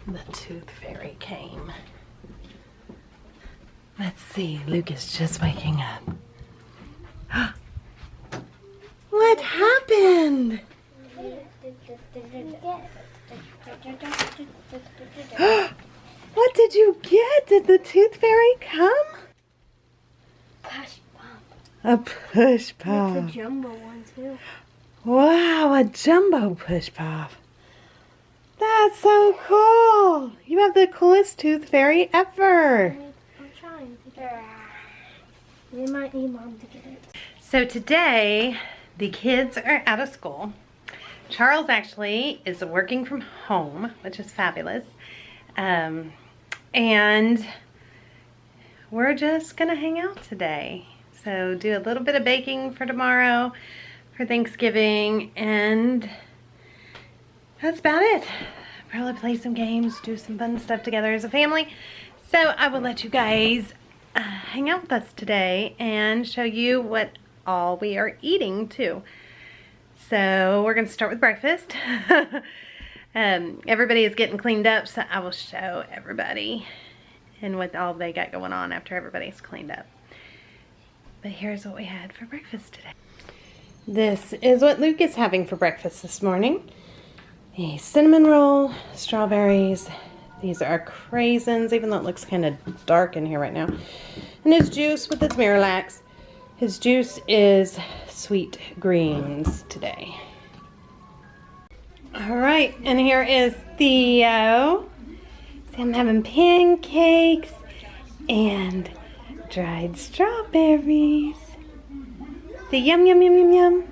The tooth fairy came. Let's see, Luke is just waking up. What happened? What did you get? Did the tooth fairy come? Push pop. A push pop. It's a jumbo one too. Wow, a jumbo push pop. That's so cool. You have the coolest tooth fairy ever. I'm trying to get it. We might need Mom to get it. So today, the kids are out of school. Charles actually is working from home, which is fabulous. And we're just gonna hang out today. So do a little bit of baking for tomorrow, for Thanksgiving, and that's about it. Probably play some games, do some fun stuff together as a family. So I will let you guys hang out with us today and show you what all we are eating too. So we're gonna start with breakfast. Everybody is getting cleaned up, so I will show everybody and what all they got going on after everybody's cleaned up. But here's what we had for breakfast today. This is what Luke is having for breakfast this morning. A cinnamon roll, strawberries. These are craisins, even though it looks kind of dark in here right now. And his juice with his Miralax. His juice is sweet greens today. All right, and here is Theo. See, I'm having pancakes and dried strawberries. Say yum, yum, yum, yum, yum.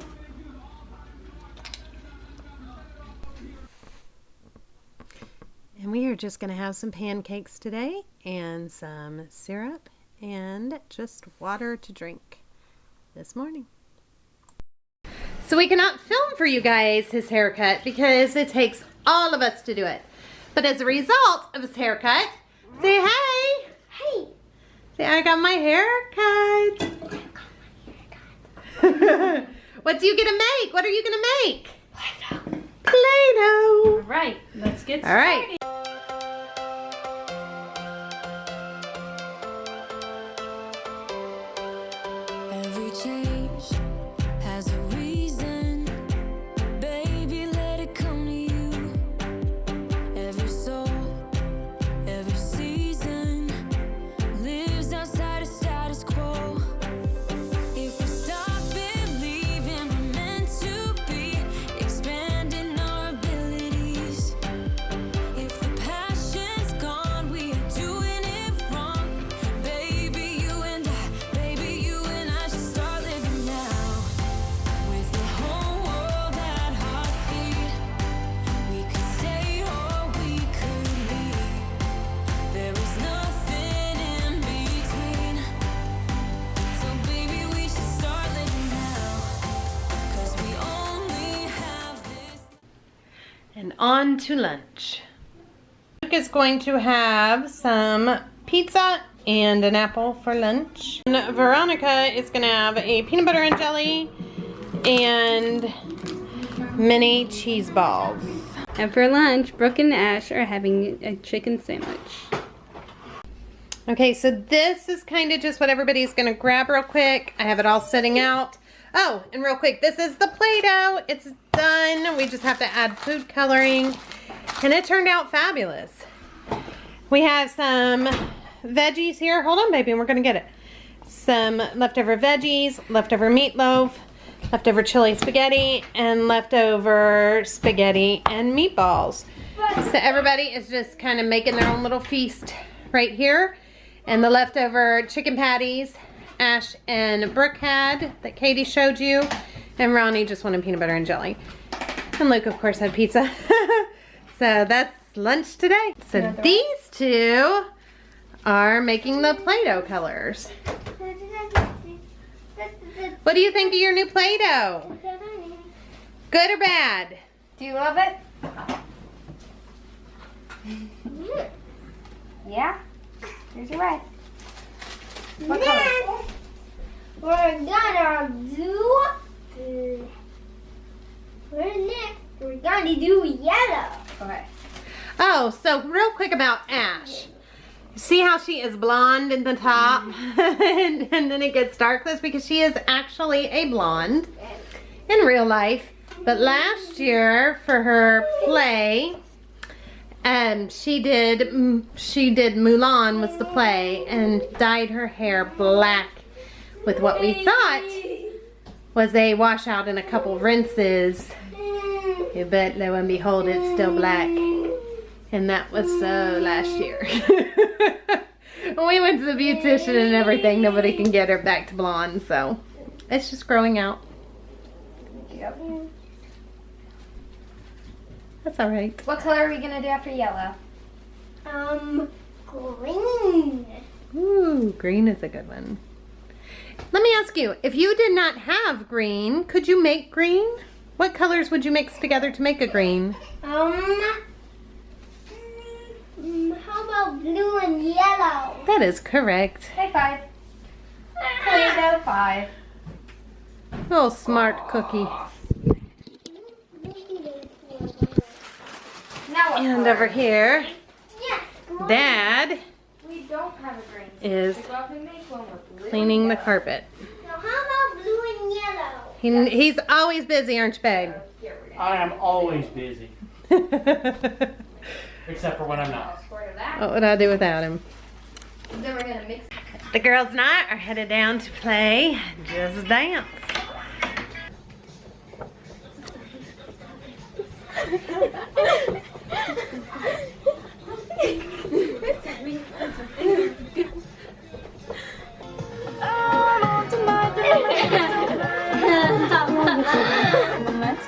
And we are just going to have some pancakes today and some syrup and just water to drink this morning. So we cannot film for you guys his haircut because it takes all of us to do it. But as a result of his haircut, say hey. Hey. Say I got my haircut. What do you get to make? What are you going to make? Play-Doh. Play-Doh. All right, let's get All started. right. Every change has a reason. Baby, let it come to you. Every soul, every season lives outside of status quo. If we stop believing we're meant to be, expanding our abilities. If the passion's gone, we are doing it wrong. Baby, you and I should start living now. With the whole world at our feet, we could stay or we could leave. There is nothing in between. So baby, we should start living now. 'Cause we only have this. And on to lunch. Luke is going to have some pizza and an apple for lunch. And Veronica is going to have a peanut butter and jelly and mini cheese balls. And for lunch, Brooke and Ash are having a chicken sandwich. Okay, so this is kind of just what everybody's going to grab real quick. I have it all sitting out. Oh, and real quick, this is the Play-Doh. It's done. We just have to add food coloring. And it turned out fabulous. We have some veggies here. Hold on, baby, and we're going to get it. Some leftover veggies, leftover meatloaf, leftover chili spaghetti, and leftover spaghetti and meatballs. So everybody is just kind of making their own little feast right here. And the leftover chicken patties Ash and Brooke had that Katie showed you. And Ronnie just wanted peanut butter and jelly. And Luke, of course, had pizza. So that's lunch today. So these two are making the Play-Doh colors. What do you think of your new Play-Doh? Good or bad? Do you love it? Yeah? Here's your red. What color? We're gonna do. We're gonna do yellow. Okay. Oh, so real quick about Ash. See how she is blonde in the top and then it gets dark? That's because she is actually a blonde in real life. But last year for her play, she did Mulan was the play and dyed her hair black with what we thought was a washout and a couple rinses. But lo and behold, it's still black. And that was last year. We went to the beautician and everything. Nobody can get her back to blonde, so it's just growing out. Yep. That's all right. What color are we gonna do after yellow? Green. Ooh, green is a good one. Let me ask you, if you did not have green, could you make green? What colors would you mix together to make a green? How about blue and yellow? That is correct. High five. Play-Doh 5. Oh, smart cookie. Now what And color? over here, Yes. Dad We don't have a green. is So I can make one with blue cleaning and the yellow. carpet. Now how about blue and yellow? He's always busy, aren't you, babe? Here we go. I am always busy, except for when I'm not. Squirt of that. What would I do without him? Then we're gonna mix. The girls and I are headed down to play Just Dance.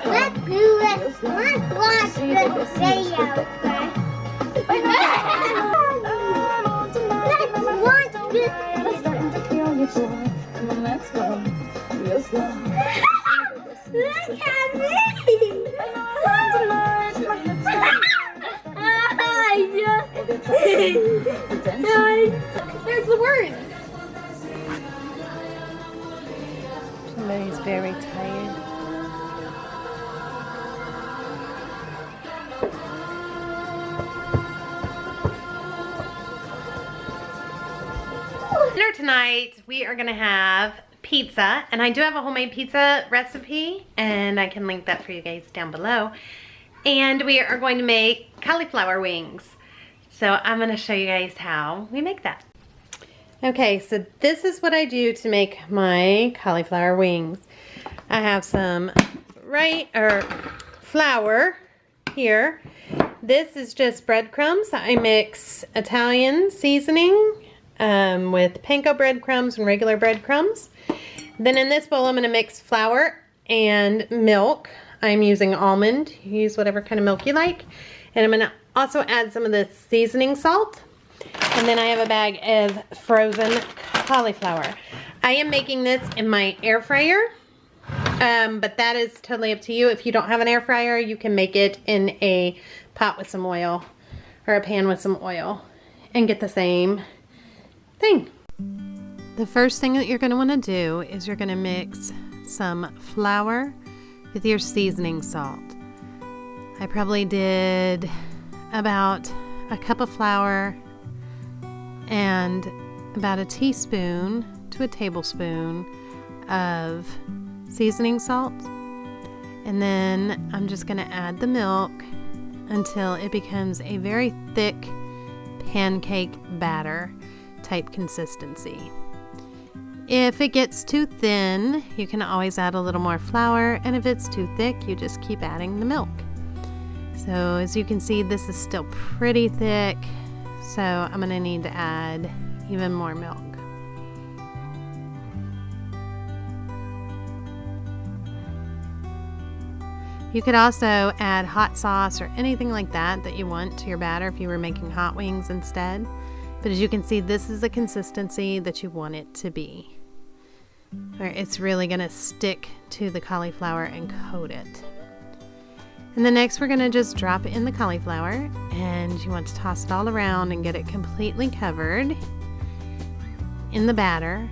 Let's do it. Let's watch the video first. Let's watch this. Look at me. There's the word. Somebody's very tired. Dinner tonight, we are gonna have pizza, and I do have a homemade pizza recipe, and I can link that for you guys down below. And we are going to make cauliflower wings. So I'm gonna show you guys how we make that. Okay, so this is what I do to make my cauliflower wings. I have some flour here. This is just breadcrumbs. I mix Italian seasoning with panko breadcrumbs and regular breadcrumbs. Then in this bowl, I'm gonna mix flour and milk. I'm using almond. You use whatever kind of milk you like. And I'm gonna also add some of the seasoning salt. And then I have a bag of frozen cauliflower. I am making this in my air fryer, but that is totally up to you. If you don't have an air fryer, you can make it in a pot with some oil or a pan with some oil and get the same thing. The first thing that you're going to want to do is you're going to mix some flour with your seasoning salt. I probably did about a cup of flour and about a teaspoon to a tablespoon of seasoning salt. And then I'm just going to add the milk until it becomes a very thick pancake batter type consistency. If it gets too thin, you can always add a little more flour, and if it's too thick, you just keep adding the milk. So as you can see, this is still pretty thick, so I'm going to need to add even more milk. You could also add hot sauce or anything like that that you want to your batter if you were making hot wings instead. But as you can see, this is the consistency that you want it to be, where it's really going to stick to the cauliflower and coat it. And then next we're going to just drop it in the cauliflower, and you want to toss it all around and get it completely covered in the batter.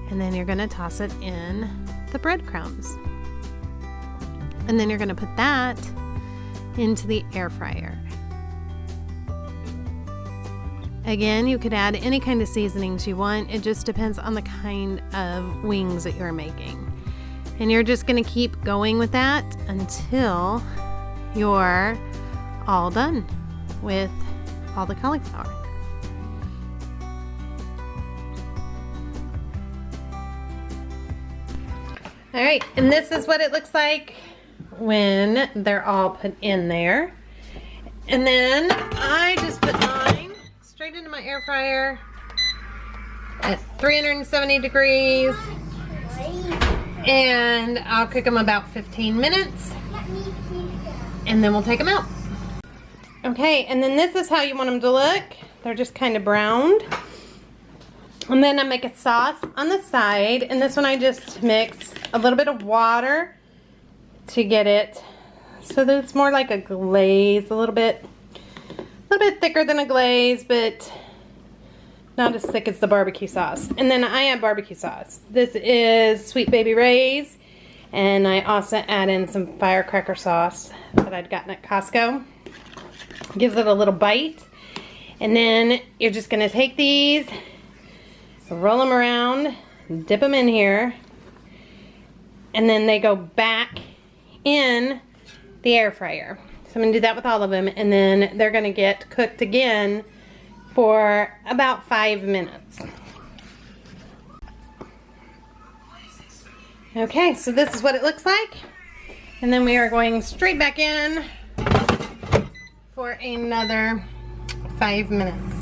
And then you're going to toss it in the breadcrumbs. And then you're going to put that into the air fryer. Again, you could add any kind of seasonings you want. It just depends on the kind of wings that you're making. And you're just gonna keep going with that until you're all done with all the cauliflower. All right, and this is what it looks like when they're all put in there. And then I just put mine straight into my air fryer at 370 degrees. And I'll cook them about 15 minutes. And then we'll take them out. Okay, and then this is how you want them to look. They're just kind of browned. And then I make a sauce on the side. And this one I just mix a little bit of water to get it so that it's more like a glaze, a little bit thicker than a glaze, but not as thick as the barbecue sauce. And then I add barbecue sauce. This is Sweet Baby Ray's, and I also add in some firecracker sauce that I'd gotten at Costco. Gives it a little bite. And then you're just gonna take these, roll them around, dip them in here, and then they go back in the air fryer. So I'm gonna do that with all of them, and then they're gonna get cooked again for about 5 minutes. Okay, so this is what it looks like. And then we are going straight back in for another 5 minutes.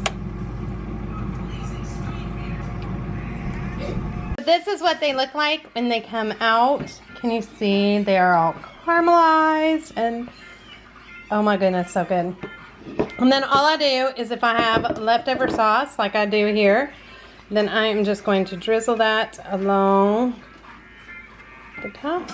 This is what they look like when they come out. Can you see? They are all caramelized and oh my goodness, so good. And then all I do is if I have leftover sauce like I do here, then I am just going to drizzle that along the top.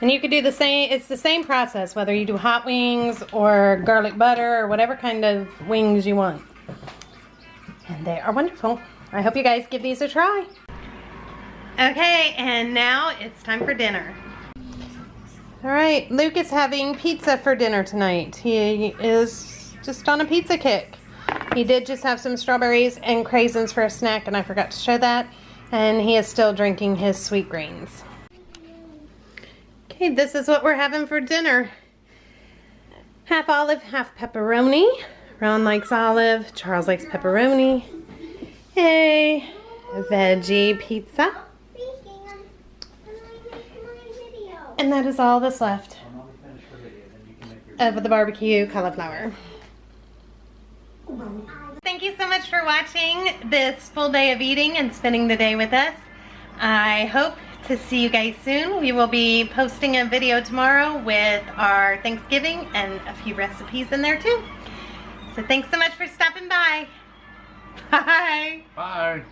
And you could do the same, it's the same process whether you do hot wings or garlic butter or whatever kind of wings you want. And they are wonderful. I hope you guys give these a try. Okay, and now it's time for dinner. All right, Luke is having pizza for dinner tonight. He is just on a pizza kick. He did just have some strawberries and craisins for a snack, and I forgot to show that. And he is still drinking his sweet greens. Okay, this is what we're having for dinner. Half olive, half pepperoni. Ron likes olive, Charles likes pepperoni. A veggie pizza. And that is all that's left of the barbecue cauliflower. Thank you so much for watching this full day of eating and spending the day with us. I hope to see you guys soon. We will be posting a video tomorrow with our Thanksgiving and a few recipes in there too. So thanks so much for stopping by. Bye. Bye.